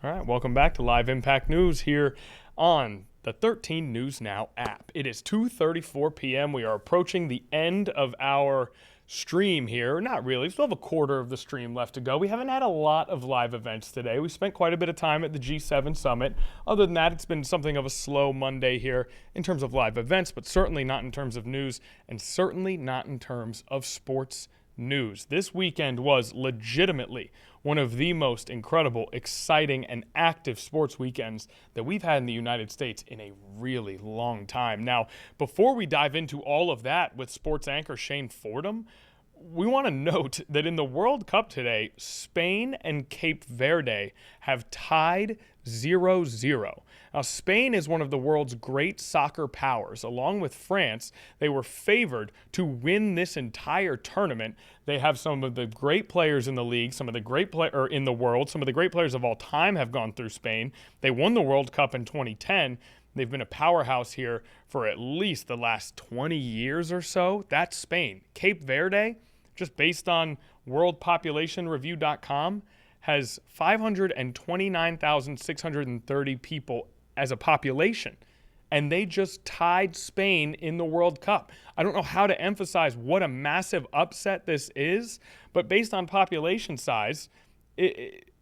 All right, welcome back to Live Impact News here on the 13 News Now app. It is 2:34 p.m. We are approaching the end of our stream here. Not really. We still have a quarter of the stream left to go. We haven't had a lot of live events today. We spent quite a bit of time at the G7 Summit. Other than that, it's been something of a slow Monday here in terms of live events, but certainly not in terms of news and certainly not in terms of sports news. This weekend was legitimately one of the most incredible, exciting, and active sports weekends that we've had in the United States in a really long time. Now, before we dive into all of that with sports anchor Shane Fordham, we want to note that in the World Cup today, Spain and Cape Verde have tied 0-0. Now, Spain is one of the world's great soccer powers. Along with France, they were favored to win this entire tournament. They have some of the great players in the league, some of the great in the world, some of the great players of all time have gone through Spain. They won the World Cup in 2010. They've been a powerhouse here for at least the last 20 years or so. That's Spain. Cape Verde, just based on worldpopulationreview.com, has 529,630 people as a population, and they just tied Spain in the World Cup. I don't know how to emphasize what a massive upset this is, but based on population size,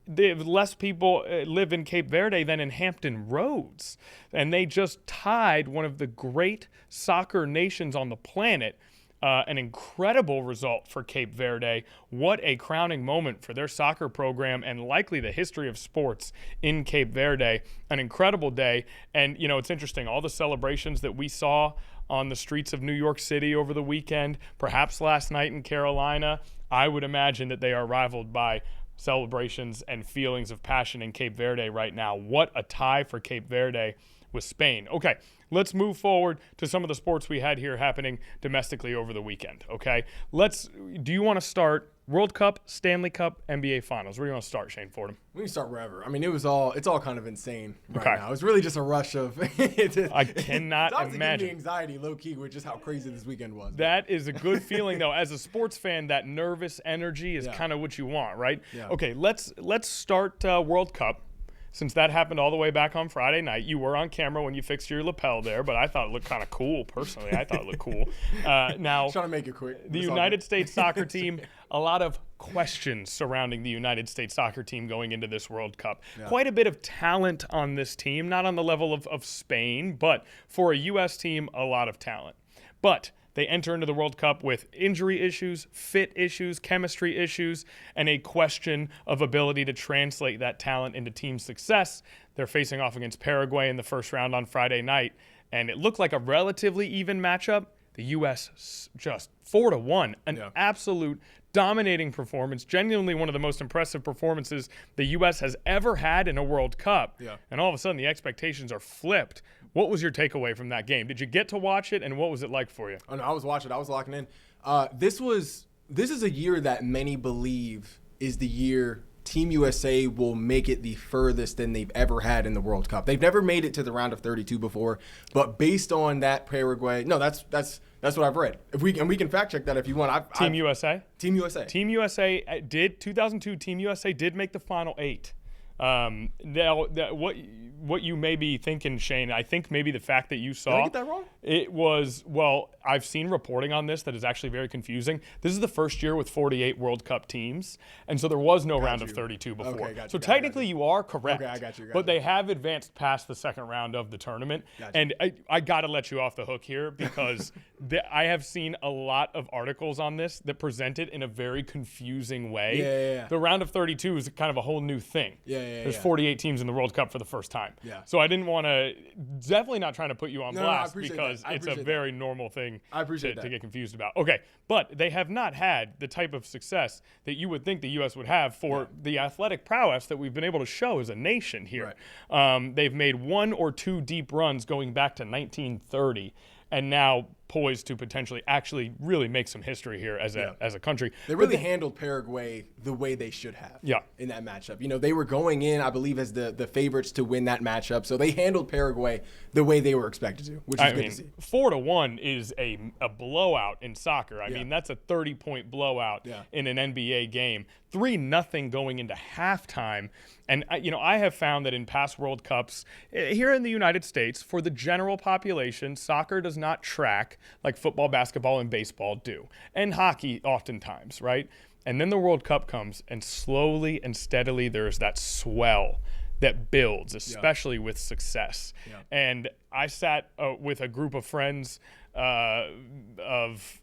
less people live in Cape Verde than in Hampton Roads, and they just tied one of the great soccer nations on the planet. An incredible result for Cape Verde. What a crowning moment for their soccer program and likely the history of sports in Cape Verde. An incredible day. And, you know, it's interesting. All the celebrations that we saw on the streets of New York City over the weekend, perhaps last night in Carolina, I would imagine that they are rivaled by celebrations and feelings of passion in Cape Verde right now. What a tie for Cape Verde with Spain. Okay, let's move forward to some of the sports we had here happening domestically over the weekend, okay? Do you want to start World Cup, Stanley Cup, NBA Finals? Where do you want to start, Shane Fordham? We can start wherever. I mean, it's all kind of insane right now. It's really just a rush of I cannot it's imagine. giving me anxiety low-key with just how crazy this weekend was. That is a good feeling, though. As a sports fan, that nervous energy is kind of what you want, right? Yeah. Okay, let's start World Cup. Since that happened all the way back on Friday night, you were on camera when you fixed your lapel there, but I thought it looked kind of cool, personally. I thought it looked cool. Now, trying to make it quick. The United States soccer team, a lot of questions surrounding the United States soccer team going into this World Cup. Yeah. Quite a bit of talent on this team, not on the level of Spain, but for a U.S. team, a lot of talent. But they enter into the World Cup with injury issues, fit issues, chemistry issues, and a question of ability to translate that talent into team success. They're facing off against Paraguay in the first round on Friday night, and it looked like a relatively even matchup. The U.S. just 4-1, an absolute dominating performance, genuinely one of the most impressive performances the U.S. has ever had in a World Cup. Yeah. And all of a sudden, the expectations are flipped. What was your takeaway from that game? Did you get to watch it, and what was it like for you? Oh, no, I was watching. I was locking in. This is a year that many believe is the year Team USA will make it the furthest than they've ever had in the World Cup. They've never made it to the round of 32 before, but based on that Paraguay, that's what I've read. We can fact check that if you want. Team USA. Team USA. Team USA did 2002. Team USA did make the final 8. Now, what you may be thinking, Shane, I think maybe the fact that you saw. Did I get that wrong? It was, well, I've seen reporting on this that is actually very confusing. This is the first year with 48 World Cup teams, and so there was no round of 32 before. Okay, so technically you are correct. Okay, I got you. But they have advanced past the second round of the tournament. And I got to let you off the hook here because I have seen a lot of articles on this that present it in a very confusing way. Yeah. The round of 32 is kind of a whole new thing. There's 48 teams in the World Cup for the first time. Yeah. So I didn't want to, definitely not trying to put you on blast because I it's a very normal thing to get confused about. Okay, but they have not had the type of success that you would think the U.S. would have for the athletic prowess that we've been able to show as a nation here. Right. They've made 1 or 2 deep runs going back to 1930. And now poised to potentially actually really make some history here as a country. They really handled Paraguay the way they should have in that matchup. You know, they were going in, I believe, as the favorites to win that matchup. So they handled Paraguay the way they were expected to, which is good to see. 4-1 is a blowout in soccer. I mean, that's a 30-point blowout in an NBA game. 3-0 going into halftime. And, I have found that in past World Cups here in the United States, for the general population, soccer does not track like football, basketball, and baseball do. And hockey oftentimes, right? And then the World Cup comes, and slowly and steadily there's that swell that builds, especially with success. And I sat with a group of friends of,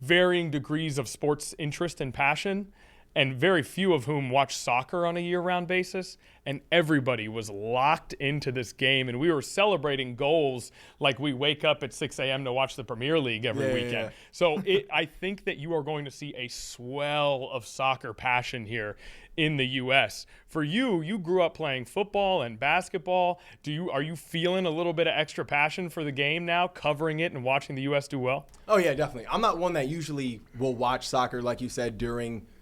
varying degrees of sports interest and passion, and very few of whom watch soccer on a year-round basis, and everybody was locked into this game, and we were celebrating goals like we wake up at 6 a.m. to watch the Premier League every weekend. So I think that you are going to see a swell of soccer passion here in the U.S. For you grew up playing football and basketball. Are you feeling a little bit of extra passion for the game now, covering it and watching the U.S. do well? Oh, yeah, definitely. I'm not one that usually will watch soccer, like you said, during –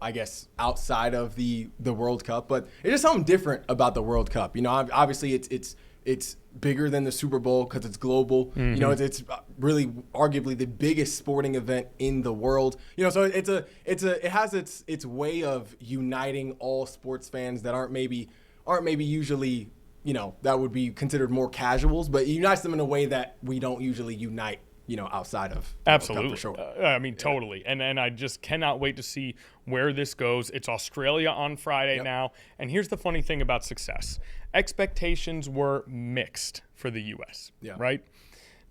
I guess outside of the World Cup, but it's just something different about the World Cup. Obviously it's bigger than the Super Bowl because it's global. Mm-hmm. It's really arguably the biggest sporting event in the world. So it has its way of uniting all sports fans that aren't maybe usually that would be considered more casuals, but it unites them in a way that we don't usually unite. Outside of absolutely, for sure. Totally, and I just cannot wait to see where this goes. It's Australia on Friday now, and here's the funny thing about success: expectations were mixed for the U.S. Right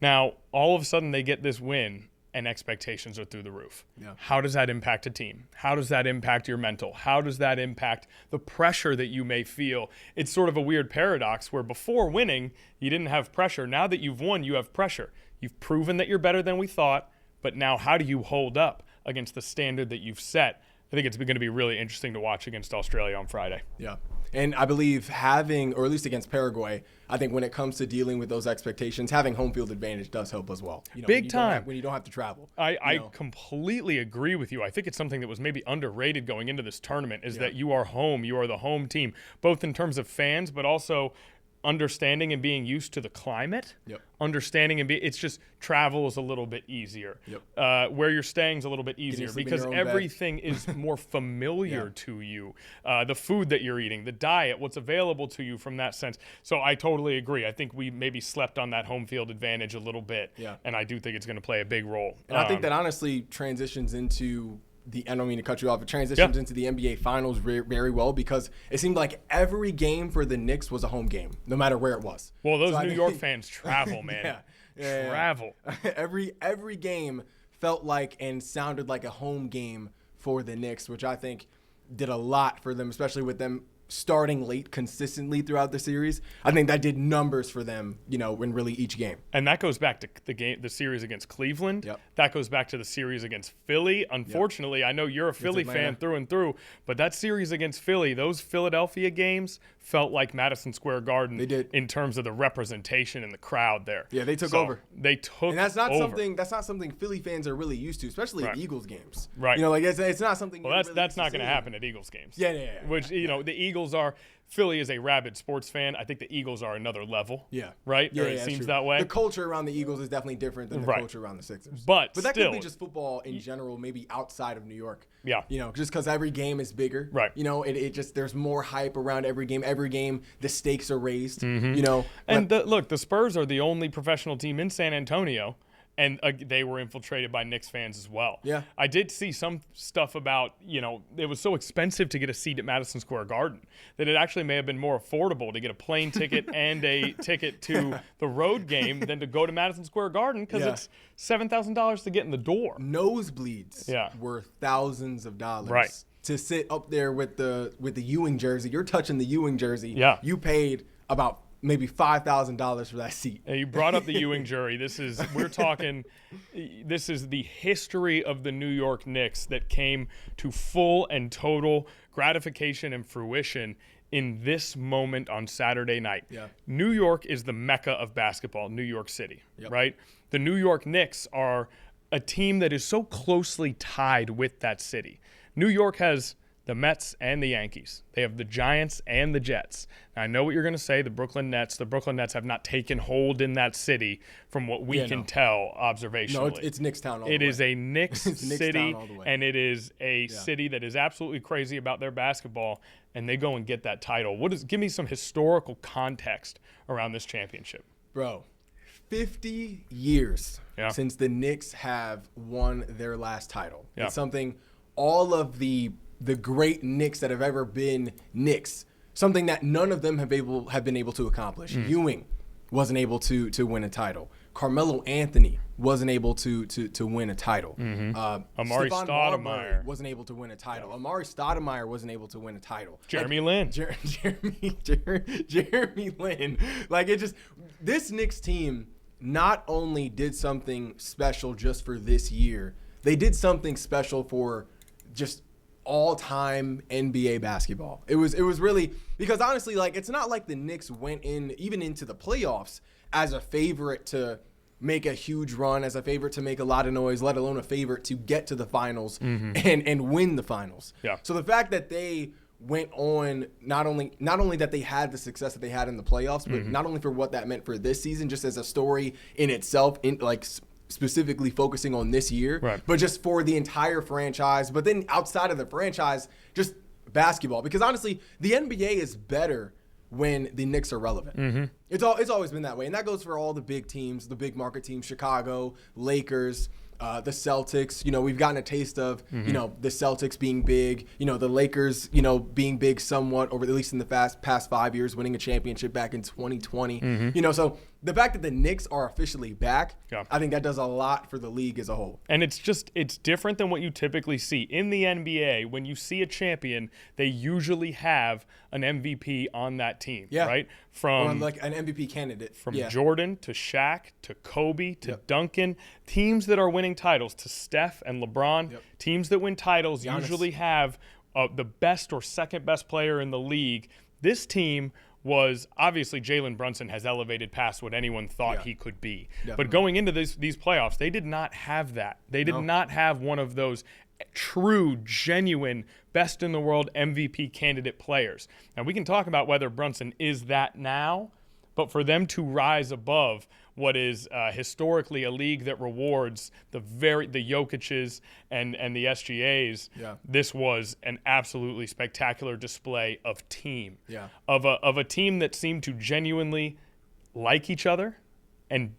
now, all of a sudden they get this win, and expectations are through the roof. How does that impact a team? How does that impact your mental? How does that impact the pressure that you may feel? It's sort of a weird paradox where before winning, you didn't have pressure. Now that you've won, you have pressure. You've proven that you're better than we thought, but now how do you hold up against the standard that you've set? I think it's going to be really interesting to watch against Australia on Friday. Yeah. And I believe having, or at least against Paraguay, I think when it comes to dealing with those expectations, having home field advantage does help as well. Big time. When you don't have to travel. I completely agree with you. I think it's something that was maybe underrated going into this tournament is that you are home. You are the home team, both in terms of fans, but also understanding and being used to the climate, understanding and it's just travel is a little bit easier. Where you're staying is a little bit easier because everything is more familiar to you. The food that you're eating, the diet, what's available to you from that sense. So I totally agree. I think we maybe slept on that home field advantage a little bit, and I do think it's going to play a big role. And I think that honestly transitions into I don't mean to cut you off. It transitions into the NBA Finals very well because it seemed like every game for the Knicks was a home game, no matter where it was. Well, those New York fans travel, man. Travel. Every game felt like and sounded like a home game for the Knicks, which I think did a lot for them, especially with them starting late consistently throughout the series. I think that did numbers for them, in really each game. And that goes back to the series against Cleveland. That goes back to the series against Philly. Unfortunately, I know you're a Philly fan through and through, but that series against Philly, those Philadelphia games felt like Madison Square Garden. They did. In terms of the representation and the crowd there. Yeah, they took over. They took over. And that's not something Philly fans are really used to, especially at Eagles games. Right. It's not something. Well, that's not going to happen at Eagles games. Yeah. Which the Eagles are. Philly is a rabid sports fan. I think the Eagles are another level. Yeah. Right? Yeah, it seems that way. The culture around the Eagles is definitely different than the culture around the Sixers. But that still, could be just football in general, maybe outside of New York. Yeah. Just because every game is bigger. Right. It just there's more hype around every game. Every game, the stakes are raised. Mm-hmm. And look, the Spurs are the only professional team in San Antonio. And they were infiltrated by Knicks fans as well. Yeah. I did see some stuff about, it was so expensive to get a seat at Madison Square Garden that it actually may have been more affordable to get a plane ticket and a ticket to the road game than to go to Madison Square Garden because it's $7,000 to get in the door. Nosebleeds were thousands of dollars. Right. To sit up there with the Ewing jersey. You're touching the Ewing jersey. Yeah. You paid about maybe $5,000 for that seat. You brought up the Ewing jury. This is the history of the New York Knicks that came to full and total gratification and fruition in this moment on Saturday night. Yeah. New York is the mecca of basketball, New York City, right? the New York Knicks are a team that is so closely tied with that city. New York has the Mets and the Yankees. They have the Giants and the Jets. Now, I know what you're going to say, the Brooklyn Nets. The Brooklyn Nets have not taken hold in that city from what we can tell observationally. No, it's Knicks town all the way. It is a Knicks city, all the way. and it is a city that is absolutely crazy about their basketball, and they go and get that title. Give me some historical context around this championship. Bro, 50 years since the Knicks have won their last title. Yeah. It's something all of the great Knicks that have ever been Knicks, something that none of them have been able to accomplish. Ewing wasn't able to win a title. Carmelo Anthony wasn't able to win a title. Amari Stoudemire wasn't able to win a title. Amari Stoudemire wasn't able to win a title. Jeremy Lin. Jeremy Lin. Like, it just, this Knicks team not only did something special just for this year, they did something special for just all-time NBA basketball. It was really, because honestly, like, it's not like the Knicks went even into the playoffs as a favorite to make a huge run, as a favorite to make a lot of noise, let alone a favorite to get to the finals and win the finals. Yeah. So the fact that they went on, not only that they had the success that they had in the playoffs, but not only for what that meant for this season, just as a story in itself, specifically focusing on this year, but just for the entire franchise. But then outside of the franchise, just basketball. Because honestly, the NBA is better when the Knicks are relevant. It's always been that way. And that goes for all the big teams, the big market teams, Chicago, Lakers, the Celtics. You know, we've gotten a taste of, you know, the Celtics being big, you know, the Lakers, you know, being big somewhat over, at least in the past 5 years, winning a championship back in 2020. You know, so the fact that the Knicks are officially back, I think that does a lot for the league as a whole. And it's different than what you typically see. In the NBA, when you see a champion, they usually have an MVP on that team, right? Or like an MVP candidate. From Jordan to Shaq to Kobe to Duncan, teams that are winning titles, to Steph and LeBron, teams that win titles usually have the best or second best player in the league. This team was, obviously, Jalen Brunson has elevated past what anyone thought he could be. But going into these playoffs, they did not have that. They did not have one of those true, genuine, best in the world MVP candidate players. Now, we can talk about whether Brunson is that now, but for them to rise above what is historically a league that rewards the Jokic's and the SGAs, this was an absolutely spectacular display of team. Of a team that seemed to genuinely like each other and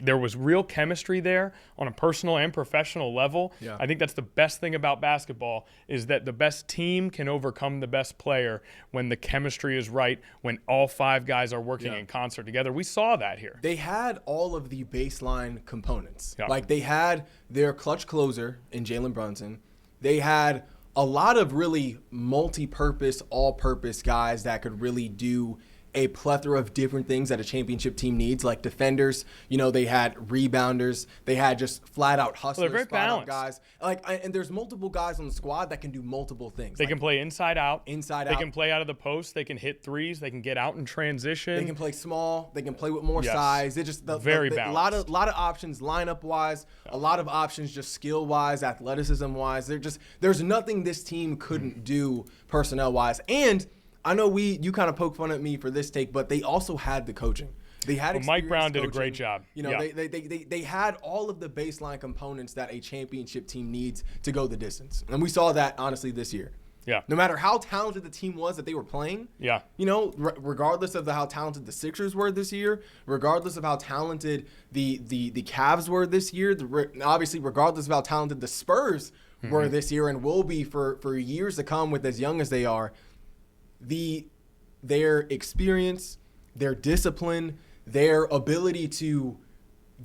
there was real chemistry there on a personal and professional level. I think that's the best thing about basketball, is that the best team can overcome the best player when the chemistry is right, when all five guys are working in concert together. We saw that here. They had all of the baseline components. Like, they had their clutch closer in Jalen Brunson. They had a lot of really multi-purpose, all-purpose guys that could really do a plethora of different things that a championship team needs, like defenders. You know, they had rebounders. They had just flat-out hustlers, they're very balanced guys. And there's multiple guys on the squad that can do multiple things. They can play inside out. They out. can play out of the post. They can hit threes. They can get out in transition. They can play small. They can play with more size. They just very balanced. A lot of options lineup-wise. A lot of options just skill-wise, athleticism-wise. There's nothing this team couldn't do personnel-wise. And I know you kind of poke fun at me for this take, but they also had the coaching. They had Mike Brown did coaching. a great job. You know, they had all of the baseline components that a championship team needs to go the distance. And we saw that, honestly, this year. No matter how talented the team was that they were playing, you know, regardless of how talented the Sixers were this year, regardless of how talented the Cavs were this year, obviously regardless of how talented the Spurs were this year and will be for years to come with as young as they are, their experience, their discipline, their ability to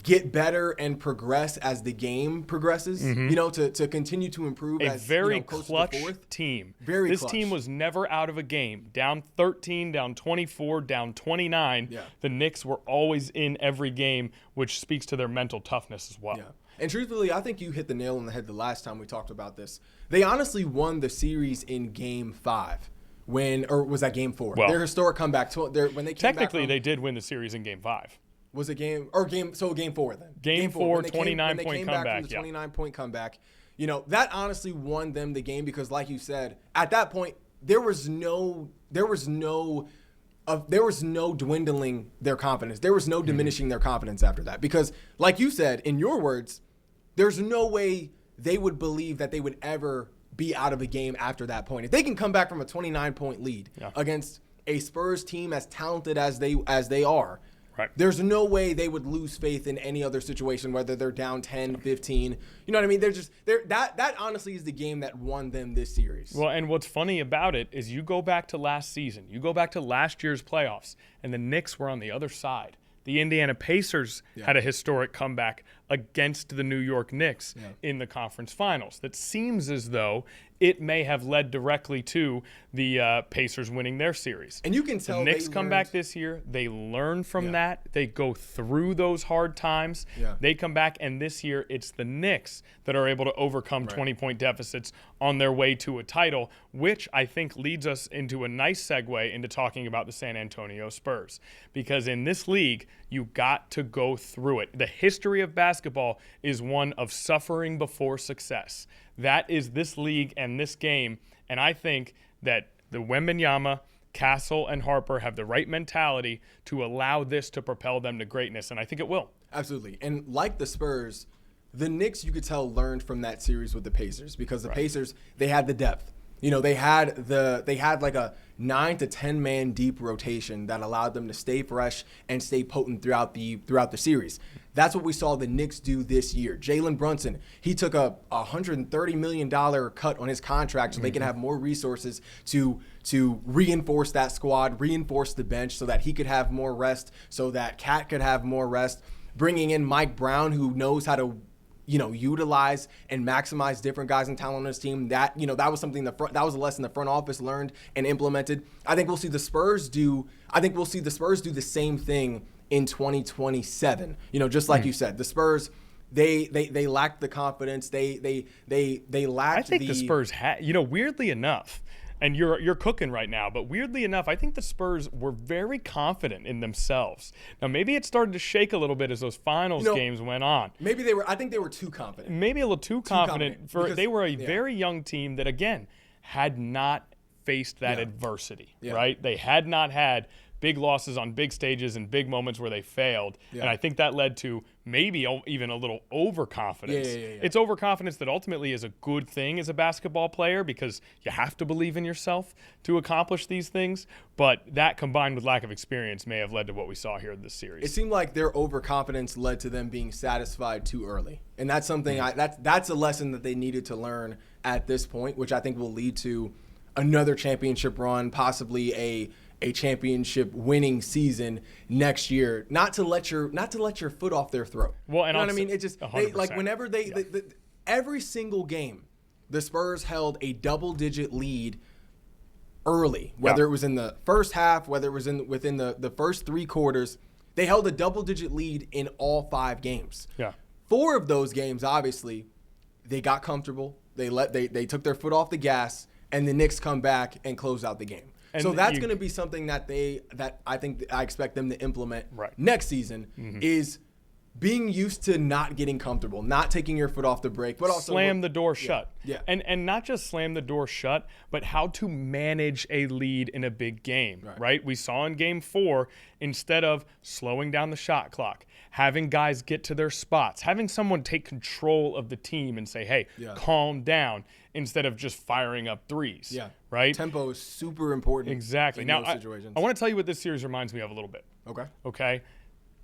get better and progress as the game progresses, you know, to continue to improve. A very clutch team. This team was never out of a game. Down 13, down 24, down 29. The Knicks were always in every game, which speaks to their mental toughness as well. And truthfully, I think you hit the nail on the head the last time we talked about this. They honestly won the series in Game 5. Or was that Game 4? Well, their historic comeback. When they came technically, they did win the series in Game 5. Was it game or game? So game 4 then. Game 4, when they 29-point back comeback. From the 29-point comeback. You know, that honestly won them the game because, like you said, at that point there was no dwindling their confidence. There was no diminishing their confidence after that because, like you said, in your words, there's no way they would believe that they would ever be out of a game after that point. If they can come back from a 29-point lead against a Spurs team as talented as they are, right, there's no way they would lose faith in any other situation, whether they're down 10, 15. You know what I mean? That honestly is the game that won them this series. Well, and what's funny about it is you go back to last season, you go back to last year's playoffs, and the Knicks were on the other side. The Indiana Pacers had a historic comeback against the New York Knicks in the conference finals. That seems as though it may have led directly to the Pacers winning their series. And you can tell the Knicks come back this year. They learn from that. They go through those hard times. They come back, and this year it's the Knicks that are able to overcome 20-point deficits on their way to a title, which I think leads us into a nice segue into talking about the San Antonio Spurs. Because in this league, you got to go through it. The history of basketball is one of suffering before success. That is this league and this game, and I think that the Wembanyama, Castle, and Harper have the right mentality to allow this to propel them to greatness, and I think it will. Absolutely. And like the Spurs, the Knicks, you could tell, learned from that series with the Pacers because the Pacers, they had the depth. You know, they had like a 9 to 10 man deep rotation that allowed them to stay fresh and stay potent throughout the series. That's what we saw the Knicks do this year. Jalen Brunson, he took a $130 million cut on his contract so they can have more resources to reinforce that squad, reinforce the bench so that he could have more rest, so that Cat could have more rest. Bringing in Mike Brown, who knows how to utilize and maximize different guys and talent on his team. That was something that was a lesson the front office learned and implemented. I think we'll see the Spurs do the same thing in 2027. Just like you said, the Spurs, they lacked the confidence. They lacked. I think the Spurs had, weirdly enough, and you're cooking right now, but weirdly enough, I think the Spurs were very confident in themselves. Now, maybe it started to shake a little bit as those finals games went on. Maybe I think they were too confident. Maybe a little too confident. They were a very young team that, again, had not faced that adversity, right? They had not had big losses on big stages and big moments where they failed. And I think that led to maybe even a little overconfidence. It's overconfidence that ultimately is a good thing as a basketball player because you have to believe in yourself to accomplish these things. But that combined with lack of experience may have led to what we saw here in this series. It seemed like their overconfidence led to them being satisfied too early. And that's something that's a lesson that they needed to learn at this point, which I think will lead to another championship run, possibly a championship winning season next year. Not to let your foot off their throat. Well, and you know what I mean? It just whenever every single game, the Spurs held a double-digit lead early, whether it was in the first half, whether it was within the first 3 quarters. They held a double-digit lead in all 5 games. 4 of those games, obviously, they got comfortable. They took their foot off the gas, and the Knicks come back and close out the game. And so that's going to be something that I expect them to implement next season is being used to not getting comfortable, not taking your foot off the brake, but also slam the door shut. Yeah. And not just slam the door shut, but how to manage a lead in a big game, right? We saw in game 4, instead of slowing down the shot clock, having guys get to their spots, having someone take control of the team and say, hey, calm down, instead of just firing up threes, right? Tempo is super important. Exactly. In now, those situations. I want to tell you what this series reminds me of a little bit. Okay.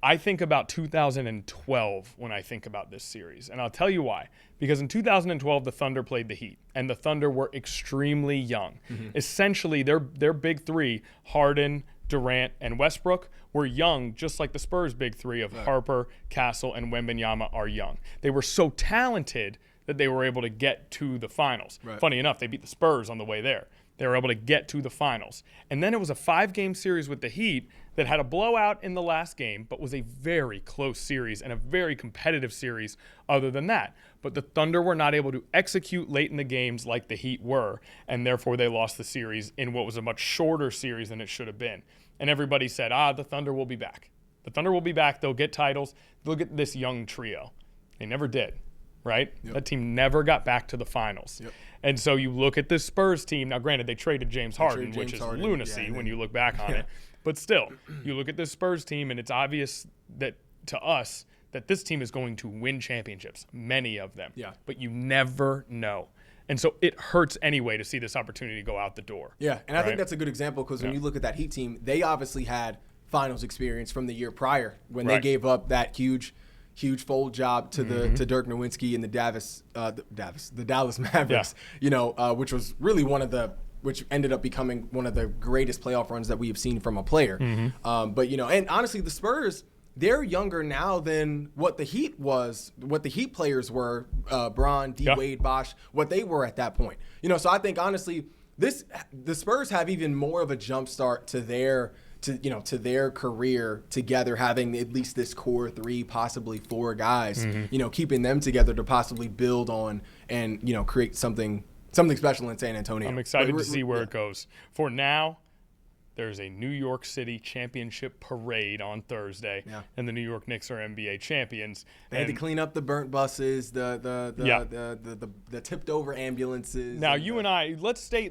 I think about 2012 when I think about this series, and I'll tell you why. Because in 2012, the Thunder played the Heat, and the Thunder were extremely young. Essentially, their big 3, Harden, Durant, and Westbrook, were young, just like the Spurs' big 3 of Harper, Castle, and Wembanyama are young. They were so talented that they were able to get to the finals. Funny enough, they beat the Spurs on the way there. They were able to get to the finals. And then it was a 5-game series with the Heat that had a blowout in the last game, but was a very close series and a very competitive series other than that. But the Thunder were not able to execute late in the games like the Heat were, and therefore they lost the series in what was a much shorter series than it should have been. And everybody said, the Thunder will be back. The Thunder will be back. They'll get titles. Look at this young trio. They never did, right? Yep. That team never got back to the finals. Yep. And so you look at this Spurs team. Now, granted, they traded James Harden, which is Harden, lunacy when you look back on it. But still, you look at this Spurs team, and it's obvious that to us that this team is going to win championships, many of them. Yeah. But you never know. And so it hurts anyway to see this opportunity go out the door. Yeah, and I think that's a good example because when you look at that Heat team, they obviously had finals experience from the year prior when they gave up that huge fold job to to Dirk Nowitzki and the Dallas Mavericks. Yeah. Which was really which ended up becoming one of the greatest playoff runs that we have seen from a player. But and honestly, the Spurs, they're younger now than what the Heat players were, Bron, D. Wade, Bosh, what they were at that point. So I think honestly, the Spurs have even more of a jump start to their career together, having at least this core 3, possibly 4 guys, keeping them together to possibly build on and create something special in San Antonio. I'm excited to see where it goes. For now, there's a New York City championship parade on Thursday, and the New York Knicks are NBA champions. They had to clean up the burnt buses, the tipped over ambulances. Now you and I, let's stay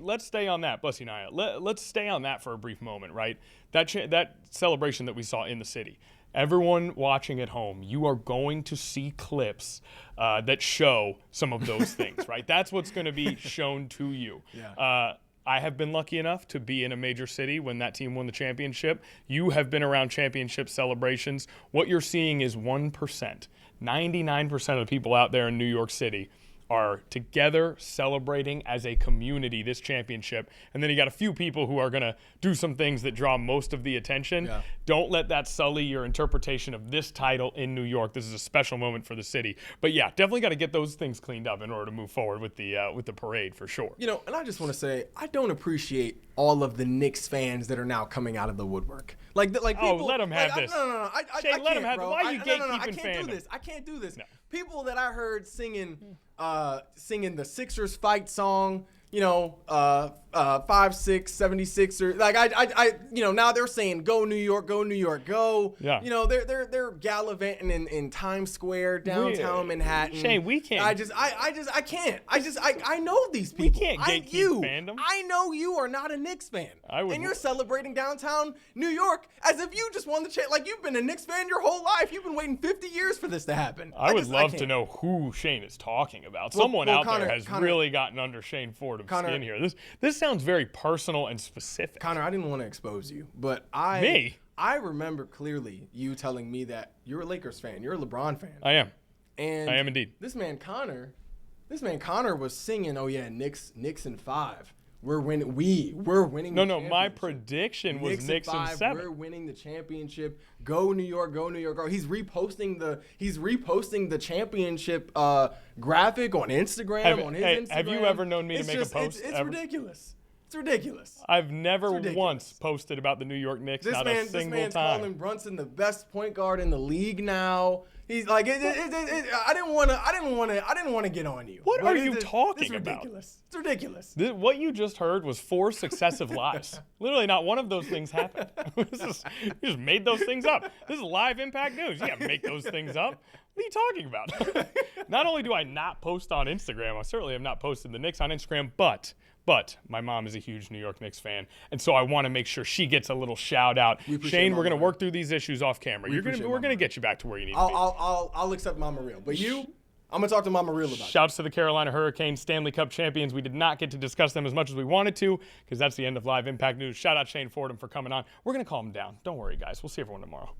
on that, Bussy and I. Let's stay on that for a brief moment, right? That celebration that we saw in the city. Everyone watching at home, you are going to see clips that show some of those things, right? That's what's going to be shown to you. Yeah. I have been lucky enough to be in a major city when that team won the championship. You have been around championship celebrations. What you're seeing is 1%. 99% of the people out there in New York City are together celebrating as a community this championship. And then you got a few people who are going to do some things that draw most of the attention. Yeah. Don't let that sully your interpretation of this title in New York. This is a special moment for the city. But yeah, definitely got to get those things cleaned up in order to move forward with the parade for sure. And I just want to say, I don't appreciate all of the Knicks fans that are now coming out of the woodwork. Like people, let them have this. No. Shane, let them have this. Why are you gatekeeping fandom? I can't do this. No. People that I heard singing the Sixers fight song, 5'6", 76er. Like I now they're saying go New York, go. Yeah. They're gallivanting in Times Square, downtown Manhattan. Shane, we can't. I can't. I know these people. We can't gatekeep fandom. I know you are not a Knicks fan. And you're celebrating downtown New York as if you just won the like you've been a Knicks fan your whole life. You've been waiting 50 years for this to happen. I would love to know who Shane is talking about. Someone out there has really gotten under Shane Fordham's skin here. This sounds very personal and specific. Connor, I didn't want to expose you, but I remember clearly you telling me that you're a Lakers fan. You're a LeBron fan. I am. And I am indeed. This man Connor was singing, "Oh yeah, Knicks in 5. We're winning. We're winning. No. My prediction was Knicks in 7. We're winning the championship. Go New York. Go New York. Go." He's reposting the championship graphic on Instagram. Instagram. Have you ever known me to make a post? It's ridiculous. It's ridiculous. I've never once posted about the New York Knicks. Not a single time. This man's calling Brunson the best point guard in the league now. He's like, I didn't want to get on you. What are you talking about? It's ridiculous. What you just heard was 4 successive lies. Literally, not one of those things happened. You just made those things up. This is live Impact News. You can't make those things up. What are you talking about? Not only do I not post on Instagram, I certainly have not posted the Knicks on Instagram, but my mom is a huge New York Knicks fan, and so I want to make sure she gets a little shout out. Shane, we're going to work through these issues off camera. We're going to get you back to where you need to be. I'll accept Mama Rhiel, but I'm going to talk to Mama Rhiel about it. Shouts to the Carolina Hurricanes, Stanley Cup champions. We did not get to discuss them as much as we wanted to because that's the end of Live Impact News. Shout out Shane Fordham for coming on. We're going to calm him down. Don't worry, guys. We'll see everyone tomorrow.